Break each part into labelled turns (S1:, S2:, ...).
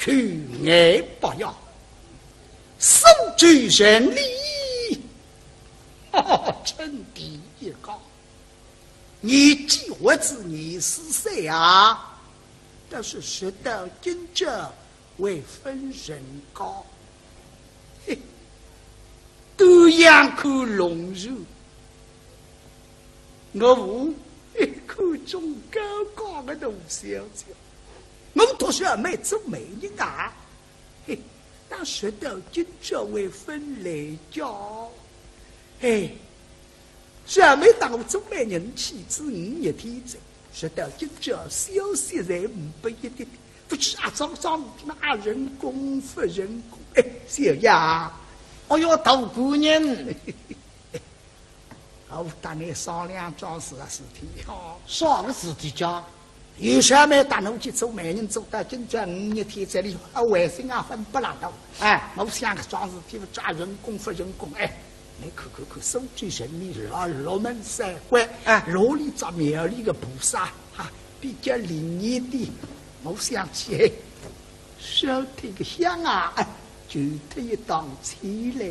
S1: 去爱不要，守举人礼。臣第一个，你记我子你是谁啊？但是识得今者为分人高，嘿，都养口龙肉，我无一口中高高的大小姐，我读书没做美人啊，嘿，但识得今者为分来教。哎，虽没当做美人妻子5日天子，说到今朝消息人500一点，不知啊早那人工不人工，哎，小呀，
S2: 哎呦，大姑娘，
S1: 我带你商量桩事体哦。
S2: 啥个事体讲？
S1: 有啥没带侬去做美人，做到今朝5日天这里，卫生啊分不拉倒。哎，我想个桩事体，抓人工不人工，哎。你看，守举人礼6门3关，罗里找庙里的菩萨，比较灵验的。我想起，烧这个香啊，就他一档起来。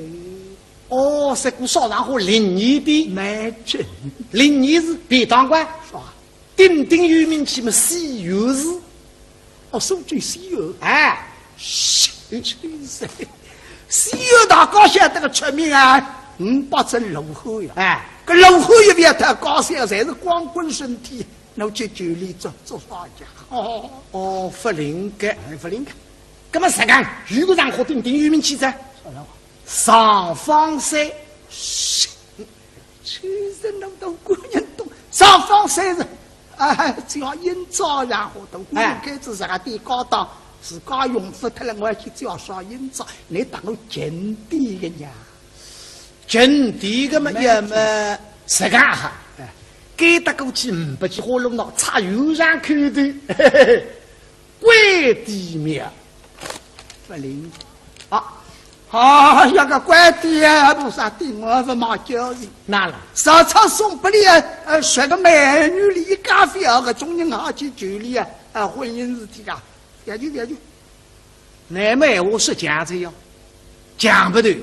S2: 哦，这股烧上火灵验的，
S1: 蛮真。
S2: 灵验是别当官，
S1: 是吧？
S2: 鼎鼎有名气嘛，西游是。
S1: 哦，守举西游，
S2: 哎，
S1: 西游大高晓得个出名啊。500只路后呀！
S2: 哎，
S1: 这路后一边他高山才是光棍身体，侬去酒里做啥家？
S2: 哦，不灵感，不灵感。那么实讲，如果让火鼎鼎有名气在上方山，
S1: 其实侬都姑娘懂，上方山是只要营造然后都姑娘开始啥地高档，自家用不脱了，我要去叫啥营造？你当我近地的呀？
S2: 近地个嘛，要么实讲哈，该得过去500几火龙闹，插油上口的，关帝庙，
S1: 不灵啊！那个关帝啊，不啥的，我不忙教人。
S2: 哪了？
S1: 上场送不里学个美女里咖啡啊，个中人好去酒里婚姻事体啊，别就。
S2: 那么我是这样子哟，讲不对。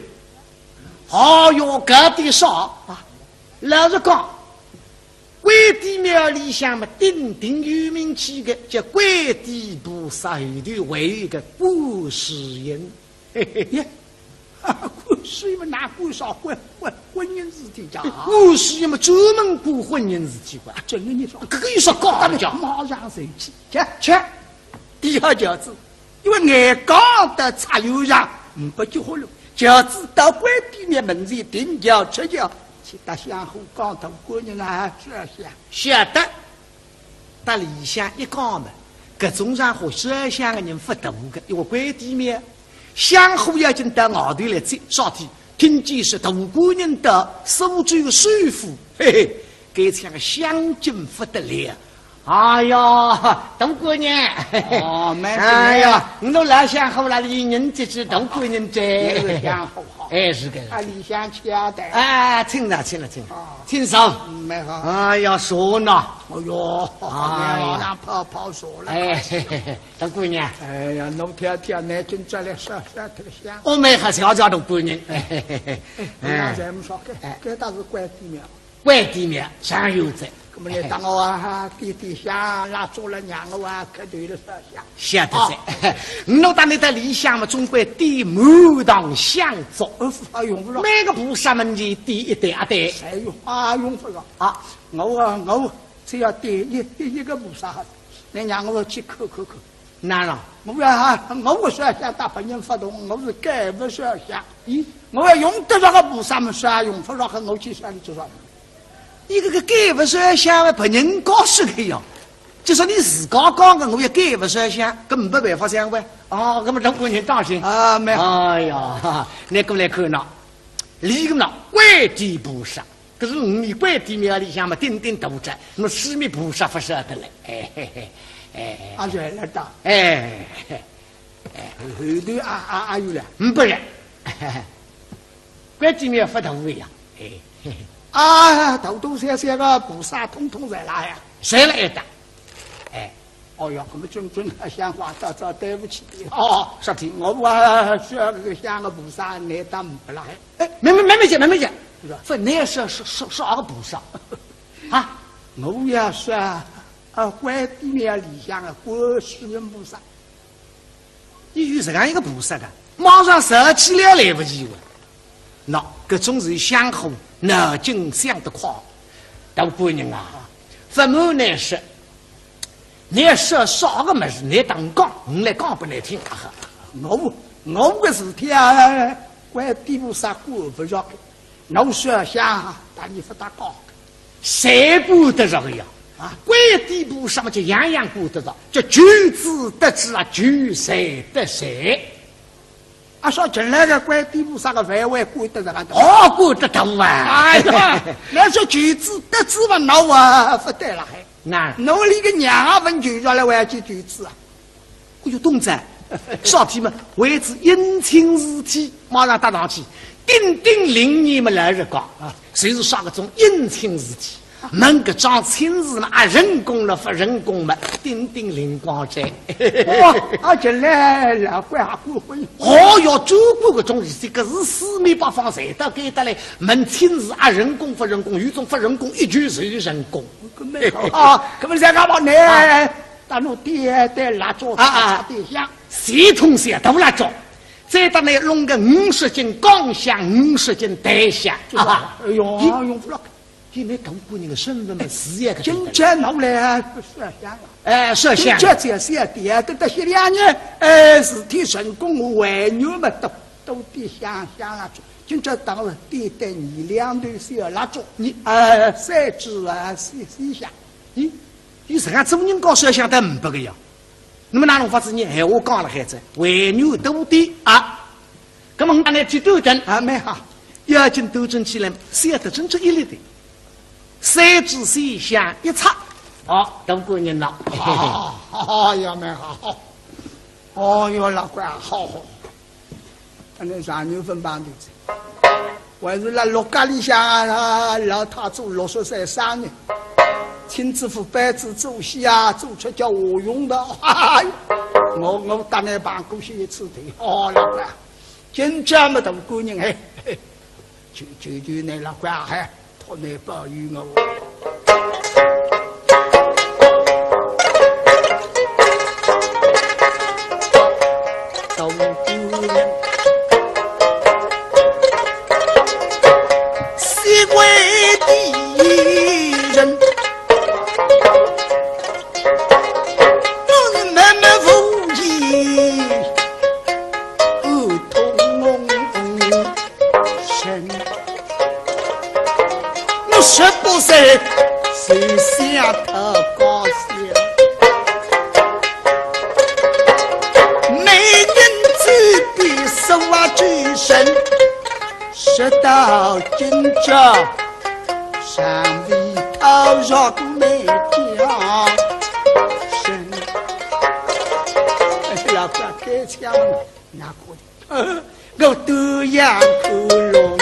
S2: 哦哟，搿点少啊！老实讲，关帝庙里向嘛，鼎鼎有名气的叫关帝菩萨后头还有一个观世音，嘿嘿呀，
S1: 观世音嘛，哪观啥婚姻事体讲？
S2: 观世音嘛，专门管婚姻事体管。
S1: 真的你说，
S2: 搿个有啥高的讲？
S1: 马上生气，吃。第二条子，因为眼刚的插油上500几火炉。饺子到关帝庙门前顶轿吃轿，去搭香火缸头过年啊，这下
S2: 晓得。搭里向一讲嘛，搿种上火烧香的人不多个，因为关帝庙香火要紧到外头来烧天，听见是大官人的苏州的首富，嘿嘿，搿像个香精不得了。哎呀，大姑娘！
S1: 哦，
S2: 哎呀，你都老想好了，一人这只大姑娘这
S1: 香好好。
S2: 哎，是个。
S1: 理想家的。
S2: 哎，听了，听上。
S1: 蛮好。
S2: 哎呀，说呢。
S1: 哦哟，往上跑说了。
S2: 哎，大姑娘。
S1: 哎呀，侬天南京这里烧这个香。
S2: 我没还是要叫大姑娘。
S1: 哎，咱们说这倒是关帝庙。
S2: 关帝庙上有在。
S1: 那么你当我点香，拉做了娘我可对了烧香。
S2: 晓得噻，我当你在理想嘛，总归点满堂香烛，
S1: 用不着。
S2: 每个菩萨门前点一对。
S1: 哎呦，用不着我只要点一个菩萨，你让我去口。
S2: 哪了？
S1: 我不烧香打别人发动，我是该不烧香。咦，我要用得着个菩萨们烧，用不着和我去烧你做啥？
S2: 一个改不烧香的别人告诉个哟，就说你自家讲的，我要改不烧香，根本没办法相关。哦，那么中国人当心
S1: 啊，没。
S2: 哎呀，你过来看呐，里个呐，关帝菩萨，可是你关帝庙里向嘛，鼎鼎大宅，那么四面菩萨不晓得嘞，
S1: 热了的，后头有了，
S2: 不然，关帝庙不大位呀，
S1: 头头三个菩萨统统在哪呀？
S2: 谁来的？
S1: 哦哟，我们准想话早对不起哦，说听我说这个像个菩萨，你当不来？
S2: 哎，没见，说你是啥个菩萨啊？
S1: 我也说观地面里向的观世音菩萨。
S2: 你有这样一个菩萨的，马上设起了来不及了。那这种是相互脑筋想得快，大姑娘啊，怎么呢是？你说啥个么事？你当讲，我来讲不来听啊！
S1: 我个事体观地菩萨顾不着，我说想但你不大讲，
S2: 谁顾得着呀？啊，观地菩萨嘛就样样顾得着，叫举子得知啊，举谁得谁。
S1: 说进来个观地菩萨个范围顾得着个？
S2: 哦，顾得着啊！
S1: 哎呀，那说举子得知嘛，那我不得了还。
S2: 那
S1: 我那个娘啊，问举着来我要去举子啊！
S2: 我就懂在，少天们为之阴晴日体，马上搭上去，叮叮令你们来日讲啊，谁是啥个种阴晴日体？门个张晴日嘛，人工了不人工嘛，叮叮灵光在。
S1: 哇，进来了，怪下过会。
S2: 哦哟，周国个种这个是四面八方谁都给得来，门晴日人工不人工，有种不人工，一句是人工。
S1: 可不是在干嘛呢？大陆点的蜡烛对象，
S2: 系统些都蜡烛，再到那弄个50斤钢香，50斤带香。
S1: 哎呦，用不了。
S2: 因为大姑娘的身份嘛，事业个。
S1: 今天弄来不摄像
S2: 了。摄像。
S1: 这些点的些2年，事体成功，外女们都得想蜡烛。今朝当了点的你2头小蜡烛，你3支4香。
S2: 你这样做人搞摄像得500个呀？那么哪种法子？你闲话讲了孩子，外女都的啊。那么我来去斗争
S1: 啊，没好，
S2: 要紧斗争起来，谁得争这一粒的？3支4香一插，大姑娘了。
S1: 好呀，蛮好。哦哟，老官好。那啥牛粪帮的子，还是那6家里向老太祖60岁生日，亲自付班子做戏做出叫我用的。我当然办过去一次的。老官，今朝么大姑娘就那老官托你保佑我。大姑娘。西归的人，都是慢慢无意，通神。我15岁，谁想他高兴？美人子的手举身。直到今朝，上里头若没叫声，老哥开枪那个，我都要不容易，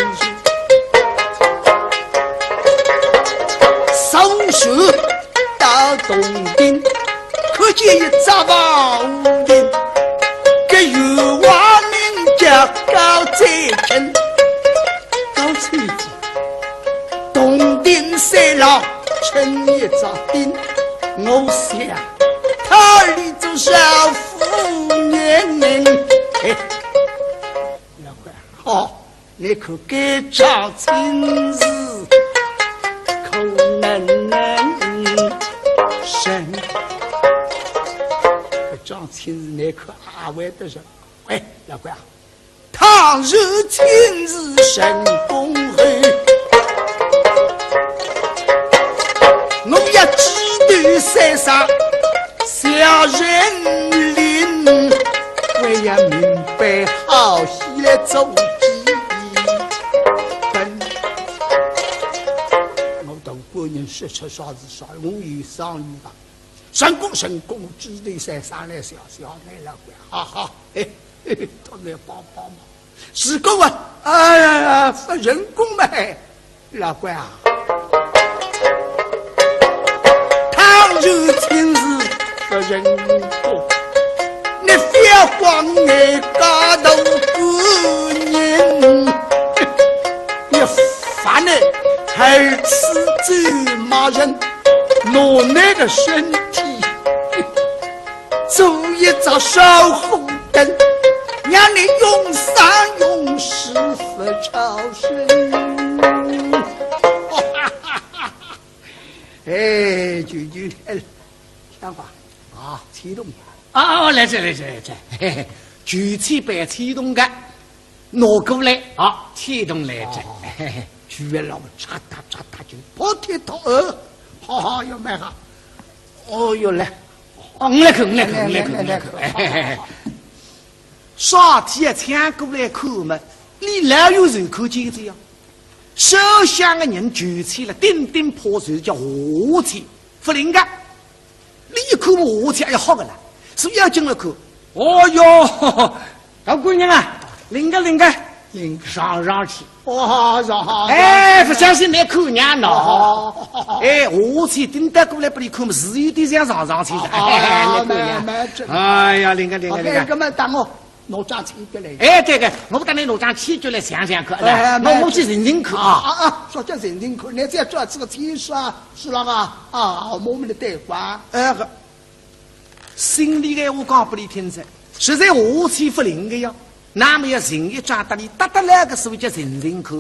S1: 松树到东京，可见一扎王无人，个有王名叫高才成。东丁三郎成一扎丁，我想他里做少妇年龄。老官，你可给张亲事，可能生。张亲事你可阿外的人，老官，倘日亲事成功后。我也知道山上小人林，我也明白好戏来做基本。我大姑娘说出啥是啥，我有上语吧。成功，知道山上来小来了怪，好，他来帮忙。是够发人工嘛，老怪倘若亲事夫人多，你别光你家头过年，你烦呢还吃这骂人，挪那个身体，走一遭烧红灯，让你用三用四不超生。哎，舅，想法啊，启动
S2: 啊，来这，举起白启动杆，拿过来啊，启动来这，
S1: 举老查他就破天头儿，好要买哈，哦哟来，
S2: 哦，我来看，啥天抢过来看嘛，你老有人口见这样。手下的人举起了钉钉破碎叫火器，不灵感，立刻火器要好个了，所以要进了口。哦哟，大姑娘啊，灵个，上去。
S1: 哦，上。
S2: 哎，不相信来看娘喏。哎，火器钉得过来不你看嘛，是有点像上去的。哎呀，灵个。
S1: 这么当我。拿张起脚来！
S2: 哎，对个，我等你拿张起脚来想看，我去认看啊！
S1: 说叫认看，你再做这个技术啊，是那个啊，我们的对官。
S2: 心里的我讲不你听噻，实在武器不灵的呀，那么要认一张得你得那个所谓叫认看，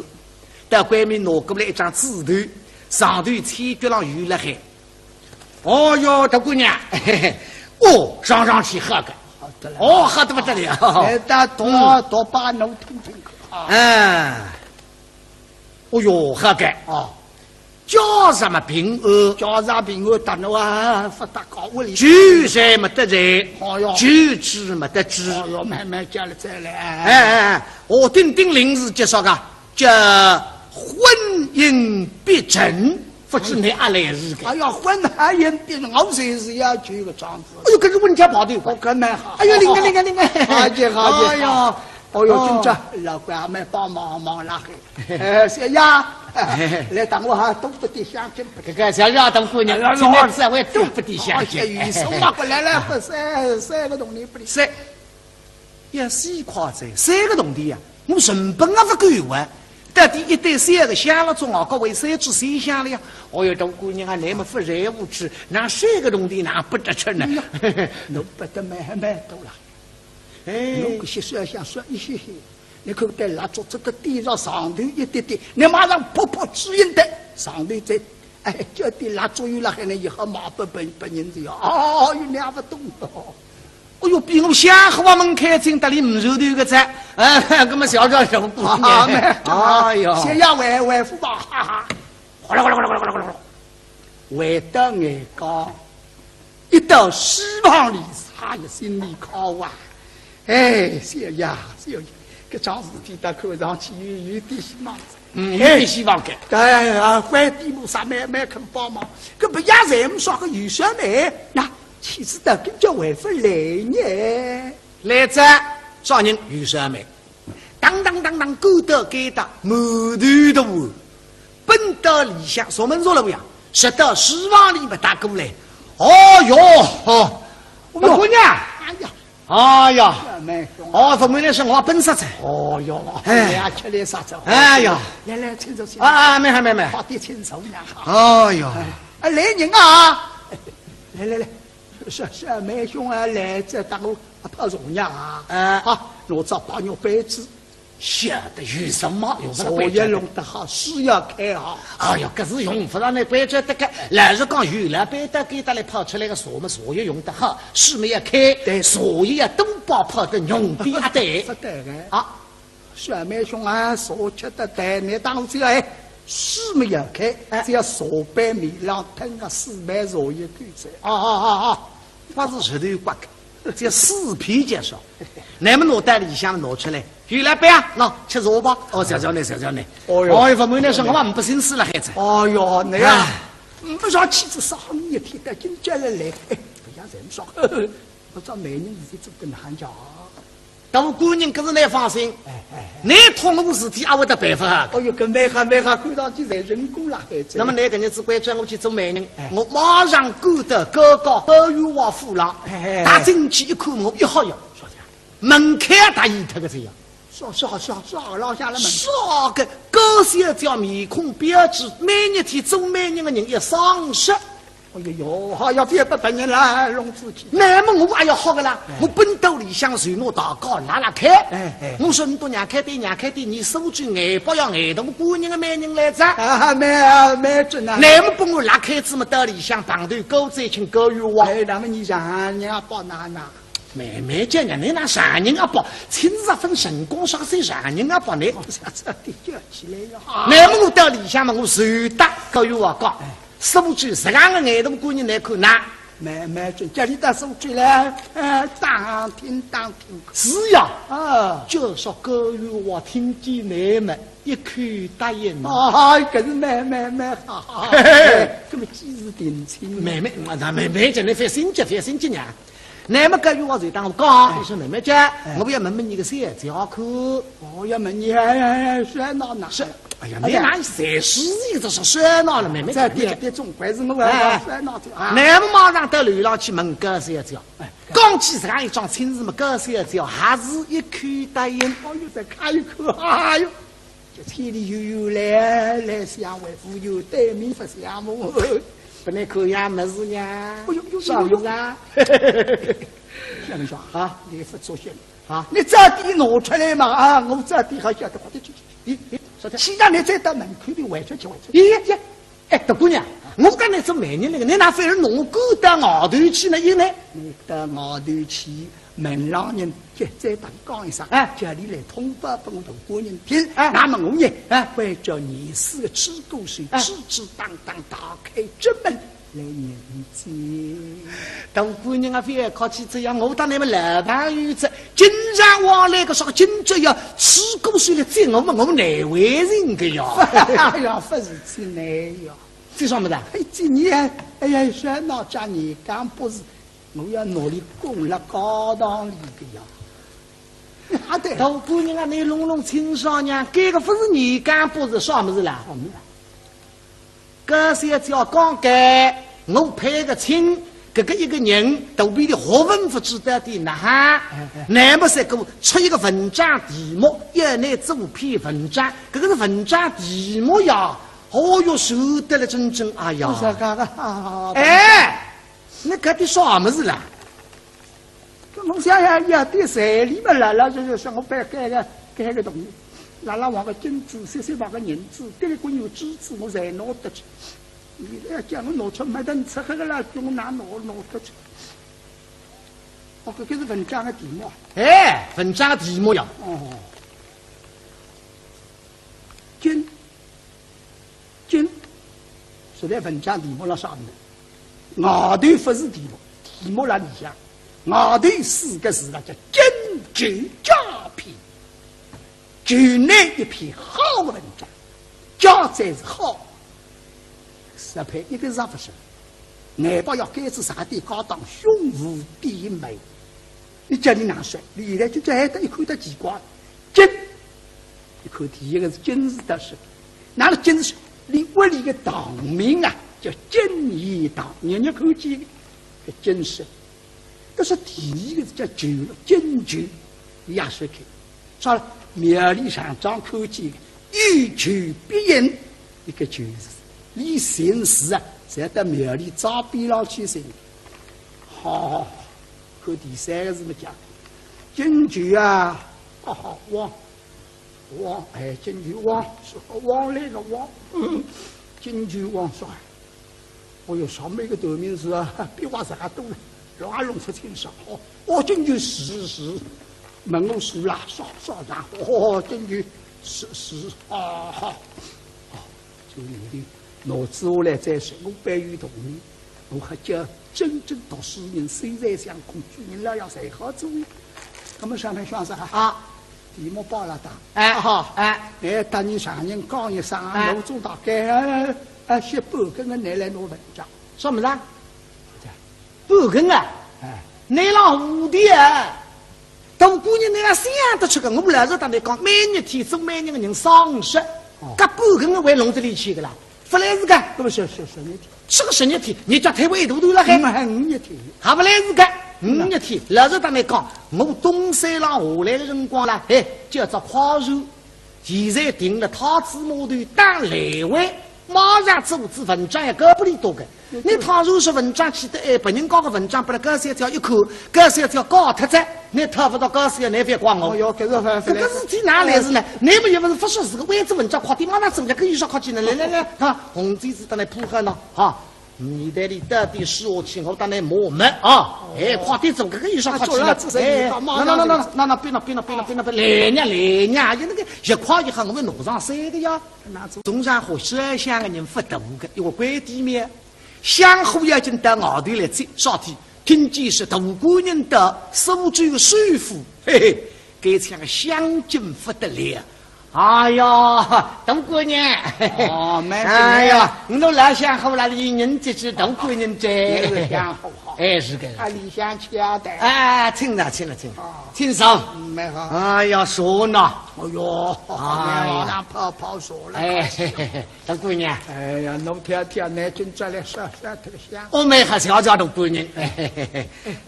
S2: 到外面拿过来一张纸头，上头起脚上有了海。哦哟，大姑娘，哦，上去喝个。哦，喝得不得了！
S1: 来打多把脑通听课
S2: 啊！哦哟，喝个
S1: 哦，
S2: 叫什么平安？
S1: 叫啥平安？打我啊，发达高屋里。
S2: 酒菜没得醉，
S1: 哦哟，
S2: 酒吃没得吃。
S1: 哦哟，慢慢加了再来。
S2: 哎，我丁临时介绍个叫婚姻必成。不知你阿来日个？
S1: 哎呀，婚还姻必成，我随时要举个章子。
S2: 哎呦，可是问家跑的，
S1: 我可蛮好。
S2: 哎呦，灵个，
S1: 好姐。
S2: 哎呀，
S1: 哦哟，今朝老官还没帮忙拉黑。小丫，来当我哈都不得相亲。
S2: 这个小丫当姑娘，今天社会都不得相亲。
S1: 送嘛过来不三个洞里不
S2: 的。也是夸张，3个洞的呀，我成本啊不够啊。到底一对3个想了中啊，各位3只谁想了呀？哦哟，大姑娘啊，你们不热无吃，那3个洞的哪不得吃呢？
S1: 侬不得买多了。
S2: 哎，
S1: 侬些说想说一些，你看在蜡烛这个地上上头一点点，你马上泼指引的上头再，哎，这点蜡烛有了海呢，以后马不本人子呀，哦，有两不懂哦。
S2: 哎呦，比我想和我们开进得里唔受头个菜，那么小叫什么姑娘？哎呦，
S1: 先要为父吧，哈哈，哗啦，为得眼光，一到希望里，他也心里靠啊。哎，小呀，这桩事体到看上去有点希望。
S2: 有点希望的。
S1: 哎啊，关地路上没肯帮忙，可不也人们说个有什么那？妻子的跟着为夫来呢，
S2: 来者少人有什么？当，勾得给的满头的我，奔到理想，所门说了不呀？直到希望里不打过来。哦哟，大姑娘，哎呀，哦，怎么来说我本色菜？
S1: 哦哟，哎呀，吃来啥子？
S2: 哎呀，
S1: 来，请坐先。
S2: 啊，没，
S1: 好的，请坐呀。
S2: 哎哟，
S1: 来人啊！来。是妹兄啊，来这当我泡荣耀啊！好，我找包牛杯子，
S2: 晓得有什么？
S1: 作业弄得好，事要开好。
S2: 哎呀，可是用不上那杯子，这个老是讲有了杯子给他来泡出来个什么作业用得好，事没要开，对，所以啊，都包泡的用比啊对。
S1: 不对的啊，小妹兄啊，所吃的对，你当时哎。事没要开，只要茶杯米浪腾个4杯茶叶狗子。
S2: 不是石头刮个，只要4皮介绍。你们拿袋里向拿出来，有了杯啊，喏，吃茶吧。哦，小呢。哦哟，不没那说我们不心思了，孩子。
S1: 哦哟，你啊，不让妻子上一天的今朝来，哎，不要人说，我找美人自己做跟喊家。
S2: 大官人可是你放心，你通路事体也会得办法。
S1: 哦哟，跟买下看上去在人工了还
S2: 那么你个日子乖转我去做媒人，我马上赶到高高高玉华府上，打进去一看我一好哟，门开大一特个这样。
S1: 少，老下了门。
S2: 少个高小叫面孔标志，每日天做媒人的人一30。
S1: 哎呦，好要别本人啦，弄自己。
S2: 那么我也要好个啦，我本兜里向随我大高拉拉开。我说你都娘开店，你收据外包要外头官人的媒人来着。
S1: 没准啊。
S2: 那么帮我拉开子么兜里向旁头狗仔请狗鱼王。
S1: 那么你让人家包哪？
S2: 妹讲人你那上人啊包，亲自分成功上谁上人啊包呢？
S1: 这的叫起来呀。
S2: 那么我兜里向嘛，我随打狗鱼王讲。收据是两个外头官人来看呐，
S1: 没准家里的收据来，当听。
S2: 是呀，就说各位我听见你们一口答应
S1: 了。可是没好，这么几时定亲？
S2: 妹讲你费心急呀。那么各位我就当我讲，你说妹讲，我不要问你个谁只要看，
S1: 我要问你选哪是？
S2: 哎呀，你哪才是一个说选哪了，妹
S1: 这别总归是我选哪的啊！
S2: 那么马上到楼上去问高小姐，讲起这样一桩亲事嘛，高小姐还是一口答应。
S1: 哎呦，再看一口，哎呦，这千里悠悠来相会，富有对面不相慕，
S2: 不能口呀没事呀，
S1: 少用
S2: 啊！
S1: 像你说啊，你不出现啊，你这地拿出来嘛啊，我这地还晓得我的去。既然你再到门口的外出去，
S2: 哎，大姑娘，我跟你做媒人那个，你哪非要弄狗到外头去呢？因为
S1: 你到外头去，门上人再打讲一声，叫你来通报给我大官人听。那么我呢，会叫你是个吃狗水，直当打开这门来迎接。
S2: 大官人啊，非要靠起这样，我当你们老板有责，经常往来个说今朝要吃狗水来接我们哪位人个呀？
S1: 哎呀，不是去哪呀？
S2: 这什么的？
S1: 今年哎呀，说那家你刚不是，我要努力供了高档里个呀。啊对，
S2: 大姑娘啊，你弄青少年，这个不是你干不是啥么子啦？这些只要讲改，我配个亲。这个一个人都比的学问不知道的呐哈，那么是给我出一个文章题目，要来做篇文章，这个是文章题目呀，哦哟，受得了真正哎呀，哎，那个的啥么子啦？
S1: 我想要的谁里面来了，就是我白改个东西，拉往个金子，些往个银子，这个光有纸子，我才拿得去。你要叫我拿出没得吃喝个啦，叫我拿出去。这是文章的题目。
S2: 哎，文章的题目呀。
S1: 金，是在文章题目那上面。外头不是题目，题目那里向，外头4个字了，叫金句佳篇。就那一篇好文章，佳才是好。实配一个是不是？外包要改制啥的高档，胸无低眉。你叫你哪说？你现在就这一看到奇怪，金，一看第一个是金字的是，哪个金是？你屋里个党名啊，叫金义党，人家看见个金石。但是第一个是叫酒了，金酒，你也说看，啥了？庙里上张看见欲酒必饮，一个酒是。李贤士啊，才到庙里找边上去行。好，看第3个字么讲，金句啊，王，哎，金句王是王来个王，金句王说，我有上面一个头名是啊，比话啥多了，拉拢出清爽。金句是，问我数啦，少然后，金句是好，就你的。拿子下来再说，我不予同意。我还叫真正读书人，虽然想恐惧人了要谁好做？那么上面说啥啊？题目报了答。当你上人讲一声，我做大概写半根个拿来拿文章。
S2: 什么子？半根啊？你让蝴蝶啊？大姑娘那样想得出个，我老是当你讲，每日天做每日个人丧失，搿半个我为笼子里去个啦。不来是个，
S1: 那么是日天，
S2: 是个10日天，你叫太为大头了还
S1: 5日天，
S2: 还不来是个5日天。老是当你讲，我东山浪下来的辰光啦，叫做跨船，现在定了套子码头当来回。马上组织文章也搞不里多个，你倘若是文章起的别人搞个文章，把那高三条一看，高三条搞脱着，你讨不到高三，你别怪我。
S1: 哟，这个
S2: 事体哪来是呢？你们又不是发说是个位置文章，快点马上走，跟医生考进来，来，啊，红嘴子当来铺开呢，哈。你那里到底是我请我当来磨门啊！快点走，跟医生考进来。那，别，来呀！有那个一块一行，我们弄上山的呀。中山河12乡的人发大个，因为关地面，香火要进到外头来走，上天听见是大姑娘的苏州首富，嘿嘿，给这样香劲不得了。哎呀，大姑娘！哎呀，你都老想好了，你人这是大姑娘这
S1: 是想好好。
S2: 是个。
S1: 理想家的。
S2: 听上。
S1: 蛮好。
S2: 哎呀，说呢。
S1: 哎呦，往上跑说了。
S2: 大姑娘。
S1: 哎呀，侬天南京这来说这个香。
S2: 我们还是要叫大姑娘。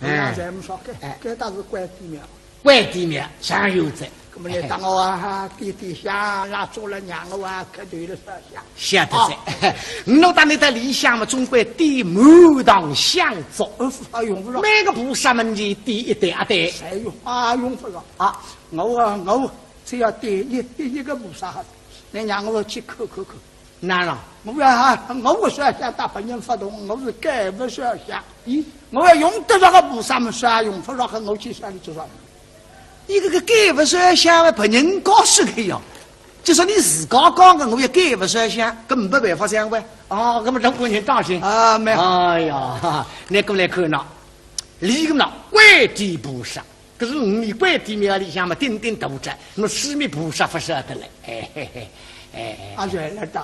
S1: 咱们说这倒是关地面。
S2: 关地面上有在。
S1: 那么你当我啊，弟想拉做了娘我啊，可对了
S2: 想得在。我当你的理想嘛，总归点满堂香烛。
S1: 用不着。
S2: 每个菩萨们前点一袋。
S1: 谁用用不着。我只要点一个菩萨，你让我去口。
S2: 哪了？
S1: 我说想打别人发动，我是该不说想。我要用得着个菩萨们说用不着和我去说你就说。
S2: 你这个改不说想，别人告诉个呀，就说你自个讲个，我也改不说想，根本没办法想呗。那么大姑娘当心
S1: 没。
S2: 哎呀，你过来看呐，里个呐，关帝菩萨，可是你关帝庙里向嘛，顶大着，那么四面菩萨不晓得嘞。
S1: 对了的。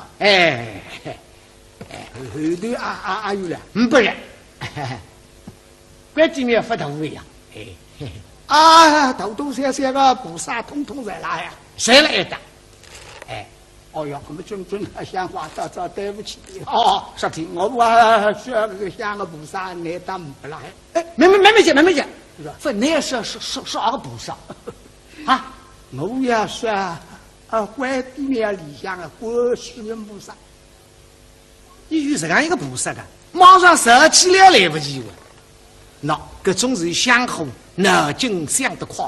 S1: 后头有了。
S2: 不然，关帝庙发大位呀。
S1: 头三个菩萨统统在哪呀？
S2: 谁来的？
S1: 哦哟，我们准想法这对不起。
S2: 说听
S1: 我说这个像个菩萨，你当不来？
S2: 没见。说你是啥个菩萨？
S1: 我也说关地面里向的观世音菩萨。
S2: 你有这样一个菩萨的，马上烧起了来不及了。那各种是相互脑筋想得快，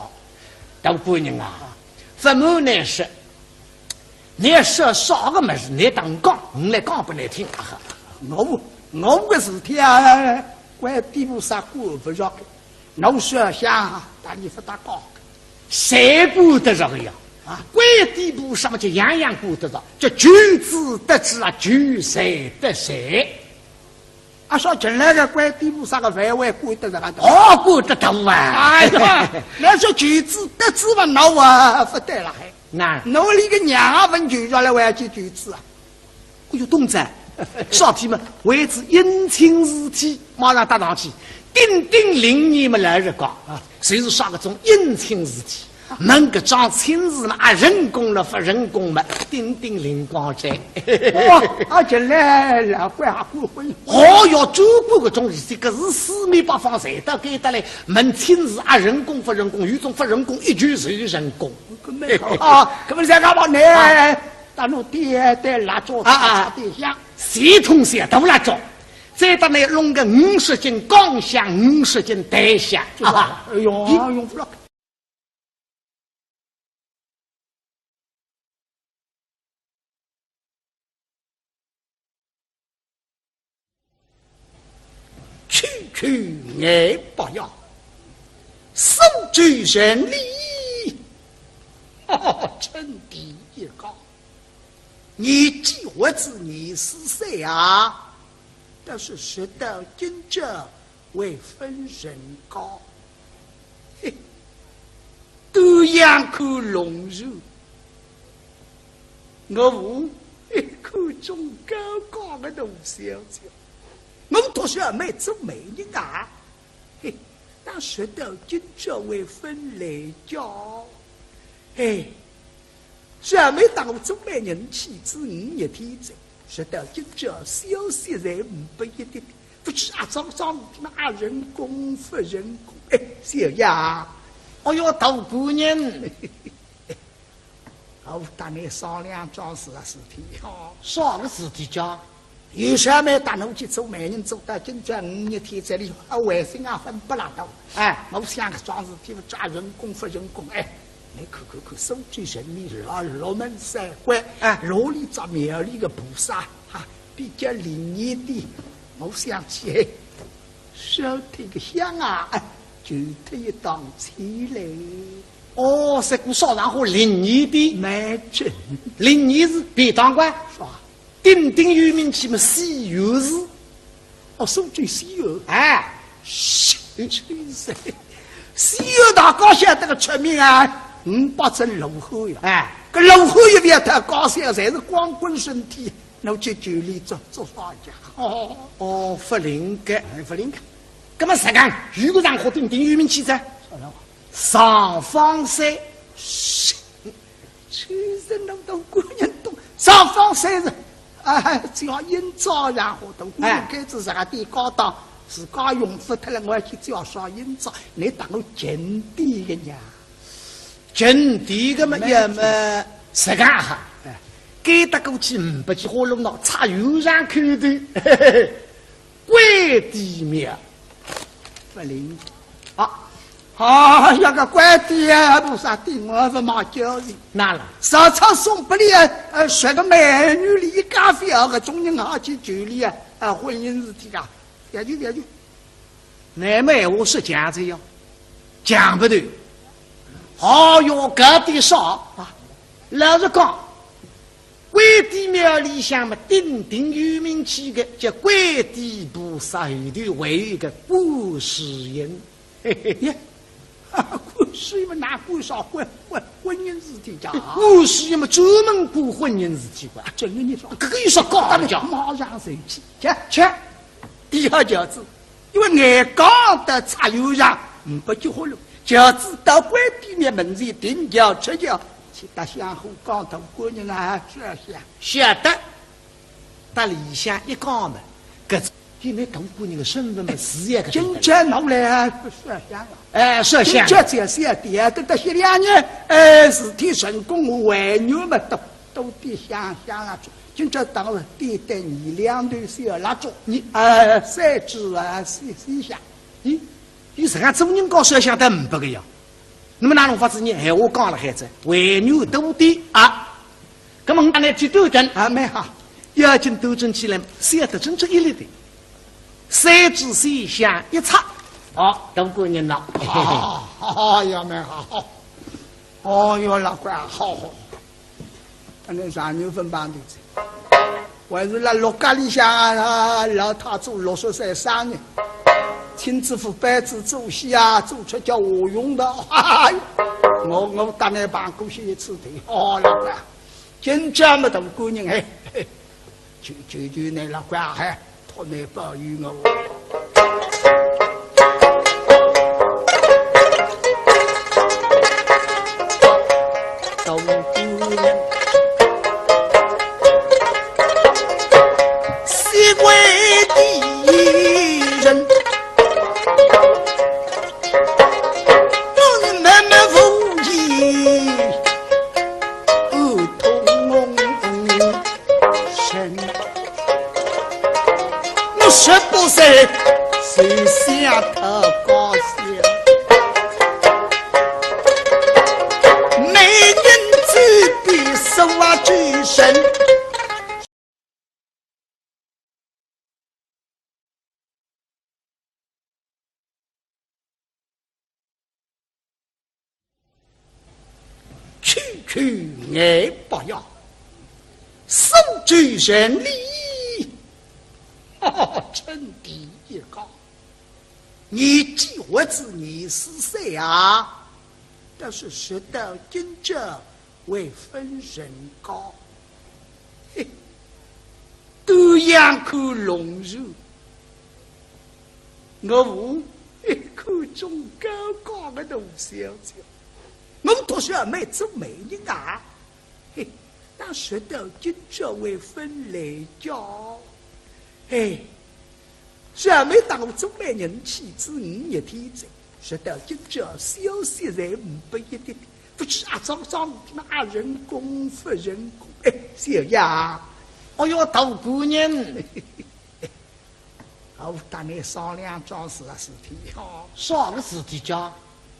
S2: 大姑娘啊，怎么呢是？你说啥个么事？你当讲，我来讲不来听啊！
S1: 我个事体关地菩萨管不着，我说想但你不大讲，
S2: 谁管得着呀？关地菩萨嘛就样样管得着，叫举子得知举谁得谁。
S1: 说进来个关地菩萨个范围管得着个多？
S2: 管得到
S1: 那说举子得知嘛，那我不得了还。我里个娘问举着来，我要去举子啊！
S2: 哎呦，东仔，少天们为之阴晴事体，马上搭上去，叮铃你们来日讲谁是啥个种阴晴事体？门个张亲事嘛，人工了不人工嘛，叮铃光在。
S1: 进来了，怪
S2: 要周过个种事体，可是四面八方谁都给得来，门亲事人工不人工，有种不人工，一句是人工。
S1: 可不是干嘛呢？大陆爹蜡烛对象，
S2: 系统些都蜡烛，再到那弄个50斤钢香，50斤带香。
S1: 用不了。区爱不要，手举神力，称帝一高。你记我子你是谁啊？但是识到今者为分神高，都养口龙肉，我无一口中高高的东小姐。我读书没做美人啊，那但学到今朝为分来教，哎，虽没当我中美人妻子5日天子，学到今朝消息才500一点，不知啊张那人工不人工，哎，小呀，
S2: 哎呦，大姑娘，
S1: 我打你商量桩事体哦，
S2: 啥个事体讲？
S1: 有啥没打我去做媒人做到今朝5日天这里，卫生啊分不拉倒，哎，我想个桩事体抓人工不人工，哎。你看，收据人民6门3关，哎，罗里找庙里个菩萨，哈，比较灵验的。我想起，烧天个香啊，哎，就他一档起来。
S2: 哦，这股烧然后灵验的，
S1: 没真，
S2: 灵验是便当馆，
S1: 是吧？
S2: 鼎鼎有名气嘛，西游是，
S1: 哦，收据西游，
S2: 哎，
S1: 真是，西游大高晓得个出名啊。500针路后呀，
S2: 哎，
S1: 搿路后一边他高山侪是光棍身体，侬去酒里做啥家？
S2: 哦，不灵感，不灵感。那么实讲，如果让我鼎鼎有名气噻，上方山，
S1: 其实侬都姑娘懂，上方山是啊，只要营造然后都姑娘开始啥地高档，自家用不脱了，我要去叫啥营造？你当我景地个呀？
S2: 景地个嘛也嘛，实讲哈，该得过去500几火龙闹，插油上看的，关帝庙，
S1: 不灵啊！那个关帝啊，菩萨的我不忙教你，
S2: 哪了？
S1: 上场送不里啊，学个美女里咖啡啊，个中人好去酒里啊，婚姻事体啊，也就，
S2: 那么我是这样子哟，讲不对。哦哟，搿点少啊！老实讲，关帝庙里向嘛，鼎鼎有名气的叫关帝菩萨后头还有一个观世音，嘿嘿
S1: 呀，观世音嘛，哪观啥婚姻事体讲？
S2: 观世音嘛，专门管婚姻事体管。
S1: 真的你说，
S2: 搿个有啥高的讲？
S1: 马上生气，吃。第二条子，因为眼光的插油上500几火炉。轿子到关帝庙门前停轿出轿，去搭香火讲头姑娘啊，
S2: 晓得。搭里向一讲嘛，搿因为大姑娘的身份嘛，事业个。
S1: 今朝侬来不摄香了？
S2: 哎，摄香。
S1: 今朝才是点，等到些2年，事体成功，还牛嘛都点香蜡烛。今朝当时点得你2头小蜡烛，你3支啊4香，
S2: 咦？有什么做人高摄像得500个呀？那么哪种法子？你闲话讲了孩子，为牛多点啊！那么我来去斗争
S1: 啊，蛮好。
S2: 要紧斗争起来，谁得真正一粒的，3支4香一插，好，大姑娘了。
S1: 好呀，蛮好。哦哟，老官好。那上牛分帮的子，还是那陆家里向啊，老太祖60岁生日。亲自扶班子做戏啊，做出叫我用的。我打那办过去一次的，老官，今朝么大姑娘嘿，就那老官嘿，托你保佑我。大姑娘，西关的人。谁想他高兴？美人子的手啊，举身。区爱不要，手举人礼。称第一高，你几何子你是谁啊？但是说到今朝为分人高，都养口龙肉，我无一口种高高的大小姐，我读书没做美人啊！嘿，当学到今朝为分来教，嘿，虽然没当我做美人妻子5日天子，学到今朝消息才500点，不知啊张那人工不人工，哎，小呀，
S2: 哎呦，大姑娘。
S1: 我打你商量桩事的事体哦，
S2: 啥个事体讲？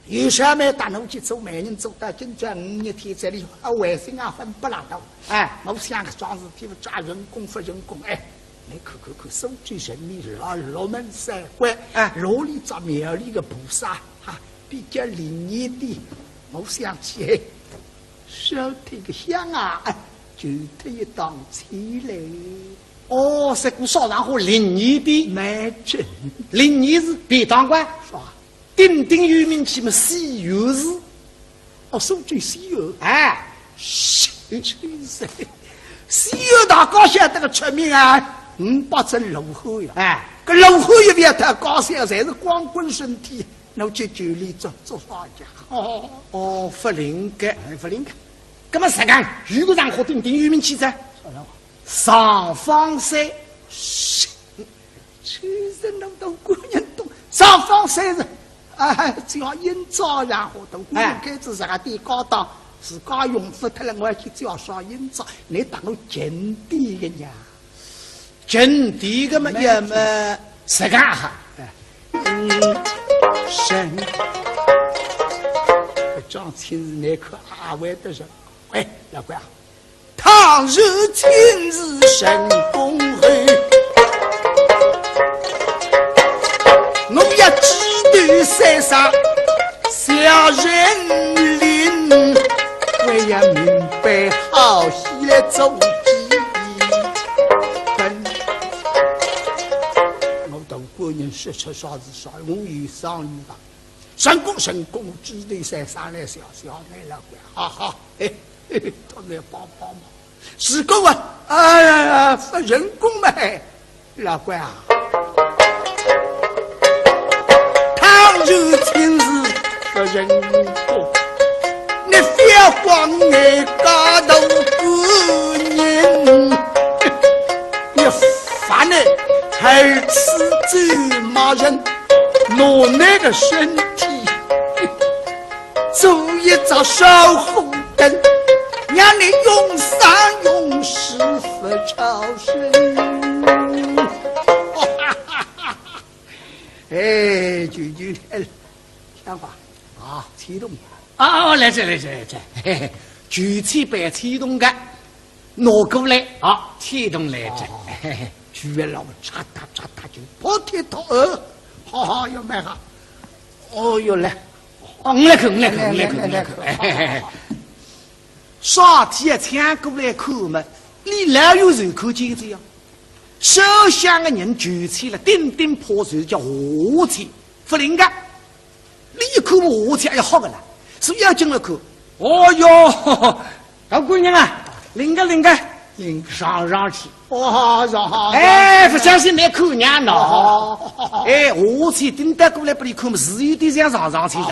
S1: 有啥没打侬去做媒人做到今朝5日天这里，卫生啊分不拉倒。哎，我想个桩事体，抓人工不人工。哎，你看，收据人民6门3关，哎，罗里找庙里的菩萨哈，比较灵验的。我想起哎，烧这个香啊，哎，就这一档起来。
S2: 哦，这股烧上火灵异的，
S1: 没真
S2: 灵异是别当官，是吧？鼎鼎有名气嘛，西游是，
S1: 哦，苏州西游，
S2: 哎，
S1: 西游大高晓得个出名啊，500只路后呀，
S2: 哎，
S1: 个路后一边他高晓侪是光棍身体，侬去酒里做啥家？
S2: 哦，不灵感，不灵感，那么实讲，如果上火鼎鼎有名气噻。上方山，
S1: 其实侬都姑娘懂，上方山是啊，只要营造然后等姑娘开始啥地高档，自家用不脱了，我要去叫上营造，你当我景地个呀？
S2: 景地个嘛也么实干哈？
S1: 神，张亲自那可阿外的人，喂，老怪啊！倘若今日神功会，我要几段山上小人林，我要明白好戏来做几分。我当官人说出啥子啥，我有上语吧。神功，几段山上来小那老怪，好好，哎。他来帮忙，是个人工嘛，老怪啊！倘若今日个人工，你不要光爱家头过人，你烦呢，还吃走骂人，拿那个身体做一张烧红灯。让你用3用10不超生，哎，就想法啊，启动
S2: 啊，来这，举起白启动的，拿过来啊，启动来着，
S1: 举了查打就跑天逃儿，好要买哈，哦哟来，
S2: 我来看。啥天抢过来看嘛？你老有人口见这样，手香的人举起了顶破手叫火气，不灵感。你一看嘛火气，哎呀好个啦，所以要进来看。哦哟，老姑娘啊，灵个，上去。
S1: 哦，上。
S2: 哎，不相信来看娘喏。哎，火气顶得过来不你看嘛，是有点像上去的。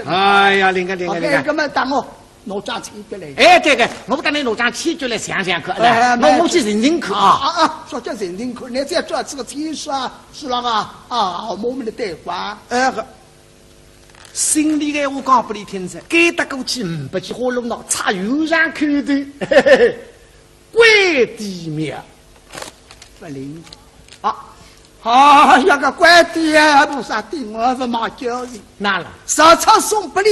S2: 哎呀，灵个。
S1: 那么等我。拿张签过来。
S2: 哎，对个，我不等你拿张签过来想看，我去认看啊。
S1: 说叫认看，你再做这个签是那个啊，我们的对话。
S2: 心里的我讲不你听着，该得过去不去火龙脑，插油上口的，鬼地庙，不灵啊。那个官帝啊，菩萨顶我是马教育，哪了？
S1: 上场送不里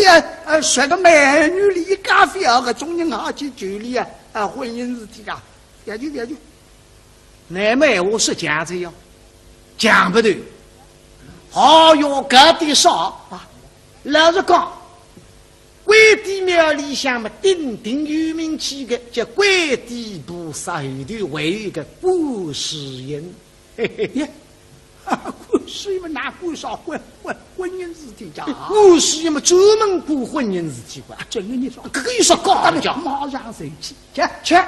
S1: 学个美女里咖啡个中人好去酒里婚姻事体啊，别就。
S2: 那么我是讲这样，讲不对。哦哟，隔壁少啊，老实讲，关帝庙里向嘛，鼎有名气的叫关帝菩萨后头还有一个观世音，嘿嘿嘿。
S1: 观世音哪管啥婚姻事体讲？
S2: 观世音嘛专门管婚姻事体管。
S1: 真的你说，
S2: 这个有说高的讲，
S1: 马上生气，切。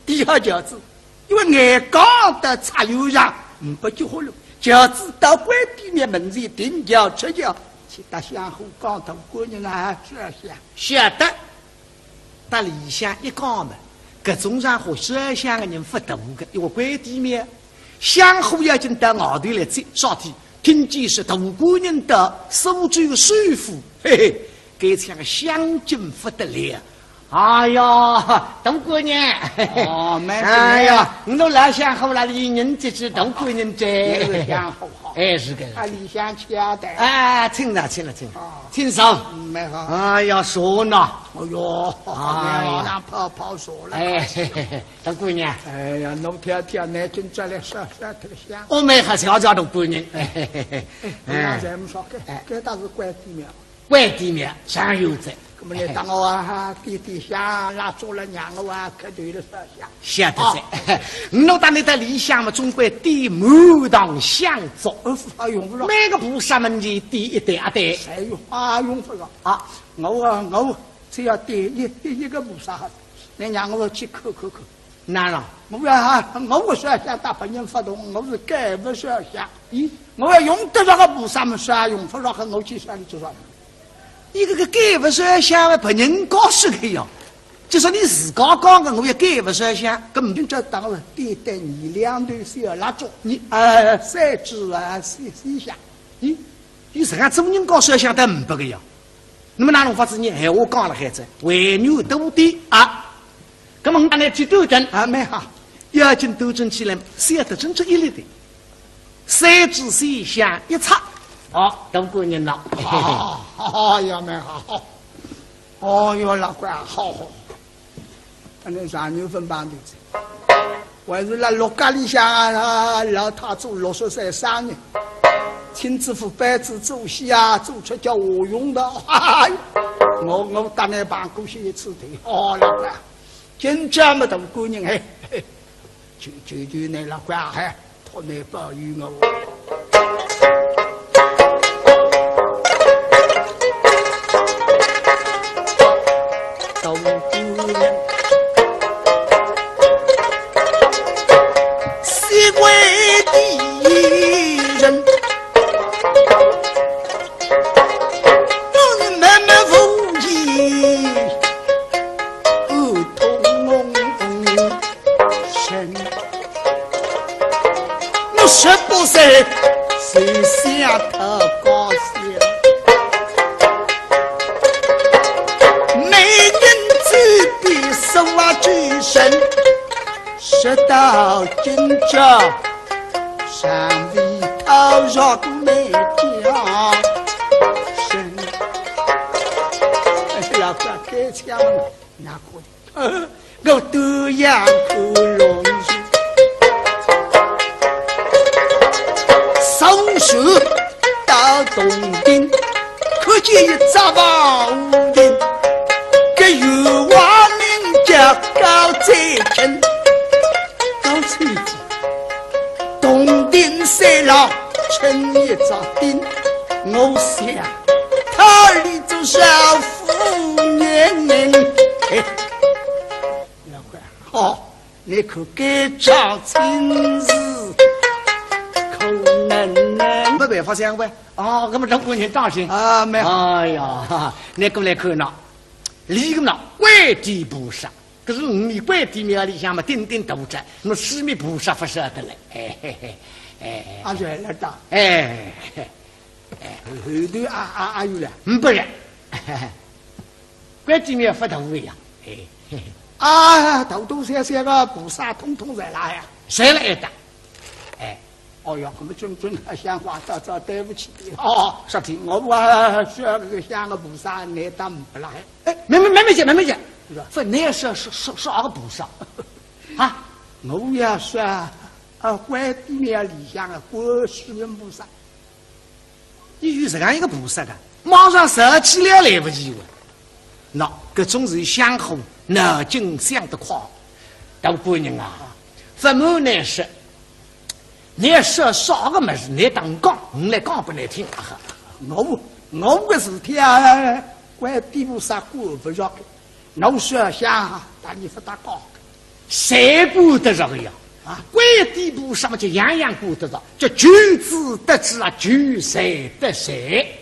S1: 第二条子，因为眼刚的插油上，不结婚了，就知道关帝面门前定叫吃叫，去打相互讲头过人啊，这下
S2: 晓得。打里向一讲嘛，搿种上和摄像的人不大个，因为关帝面相互要进到外头来走，少天听见是大官人的苏州首富，嘿嘿，搿像个相近不得了。哎呀，大官人，
S1: 哦，
S2: 哎呀，你都来相好了，一人这只大官人这
S1: 相好好，
S2: 哎是个，
S1: 啊，李想吃的，
S2: 哎，请了，请上，
S1: 蛮好，
S2: 哎呀，说呢，
S1: 哎呦，哎呀，跑说了，
S2: 哎，大官人，
S1: 哎呀，侬天天南京这来说特别香，
S2: 我们还是要叫大官人，
S1: 哎，咱们说这倒是关帝庙，
S2: 关帝庙上有在。
S1: 那么你当我啊，弟弟想拉住了娘我啊，可对了说想。
S2: 晓得噻，我当你的理想嘛，总归点满堂香烛，
S1: 用不着。
S2: 每个菩萨门前点一对啊对。
S1: 谁用啊？用不着啊！我只要点一个菩萨，你让我去口。
S2: 哪能？
S1: 我说想大本人发动，我是该不说想。咦，我要用得着个菩萨们说用不着和我去说你就说。
S2: 你这个改不说想，别人告诉个呀，就说你自个讲的，我也改不说想，
S1: 根本就当了点点你两头小蜡烛，你三支四下，
S2: 你这样做人告说想得唔不个呀？那么哪种法子？你闲话讲了孩子，为牛斗地啊！那么我们去斗争
S1: 啊，蛮好，
S2: 要进斗争起来，晓得真正一粒的，三支四下一插。好，都过年了。
S1: 哎呀，蛮好。哦哟，老官好。那上牛分帮的，还是那陆家里向啊，老太做63生日，亲自付班子做戏啊，做出叫我用的。我当年办过去一次的。哦，老官，今朝么大官人嘿，就那老官嘿，托你保佑我。都姑娘，西归的人，你慢慢扶起，痛身，我是不是谁想他高兴？手啊举身，直到今朝，上里头绕过那条身。老哥开枪拿过来，我都要可容易。松树到东京，可见一扎宝林，个有娃叫高才成，高才东丁三郎成一扎丁，我想他里做少妇年龄。老官，好，你可该唱亲事，可能
S2: 没办法相关。哦，我们中国人当心
S1: 啊，没好。
S2: 哎呀，你过来看呐，离个呐，关帝菩萨。可是你关帝庙里向嘛，顶顶大着，那四面菩萨不晓得嘞，
S1: 啊，对了的，后头有了，
S2: 不然，关帝庙不大一样，
S1: 头三个菩萨统统在哪呀？
S2: 谁来的？
S1: 哦哟，我们准想话找对不起的哦，说听我需要个像个菩萨，你当不来？
S2: 没讲。说那是啥个菩萨啊？
S1: 我要说关帝庙里向的观世音菩萨。
S2: 你有这样一个菩萨的，马上设起了来不及了。那各种是相互脑筋想得快，大官人啊，父母难说，你要说啥个么事，你当讲，我来讲不来听啊！
S1: 我个事体啊，关帝菩萨管不着。我说想打你不打高，
S2: 谁不得着个呀？啊，官地部什么就样样顾得着，叫举子得志啊，举谁得谁。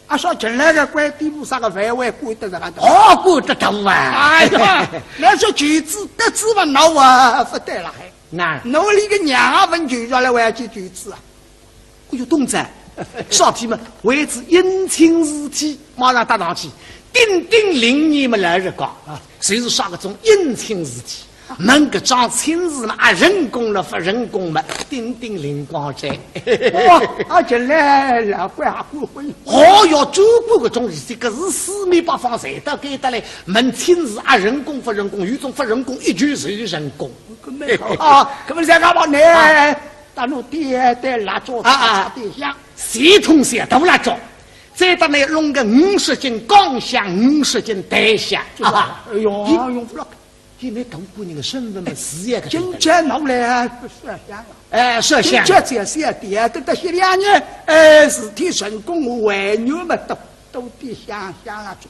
S1: 啊，说进来个官地部啥个范围顾得着个多？
S2: 哦，顾得到啊！
S1: 哎呀，那说举子得志嘛，那我不得了还。
S2: 那
S1: 我里个娘啊，问举着来我要去举子啊！
S2: 哎呦，东子，少天们为之阴晴日体，马上搭上去，叮叮零你们来日光啊！谁是啥个种阴晴日体？能个张亲日嘛啊，人工了不人工嘛，叮叮灵光在。
S1: 哇，啊进来了，怪下过会。
S2: 哦哟，中国个种这个是四面八方谁都给得来，问亲日啊，人工不人工，有种不人工，一句是人工。
S1: 啊，根本在干嘛呢？打弄点点蜡烛啊，点香，
S2: 系统些都蜡烛。再到那弄个50斤钢香，50斤带香。
S1: 啊，哎呦，用不了。
S2: 因为中国人的身份嘛，事业个。
S1: 今天弄来不摄香了。
S2: 哎，摄香。
S1: 今天这点，等到些2年，事体成功，外女们都点香蜡烛。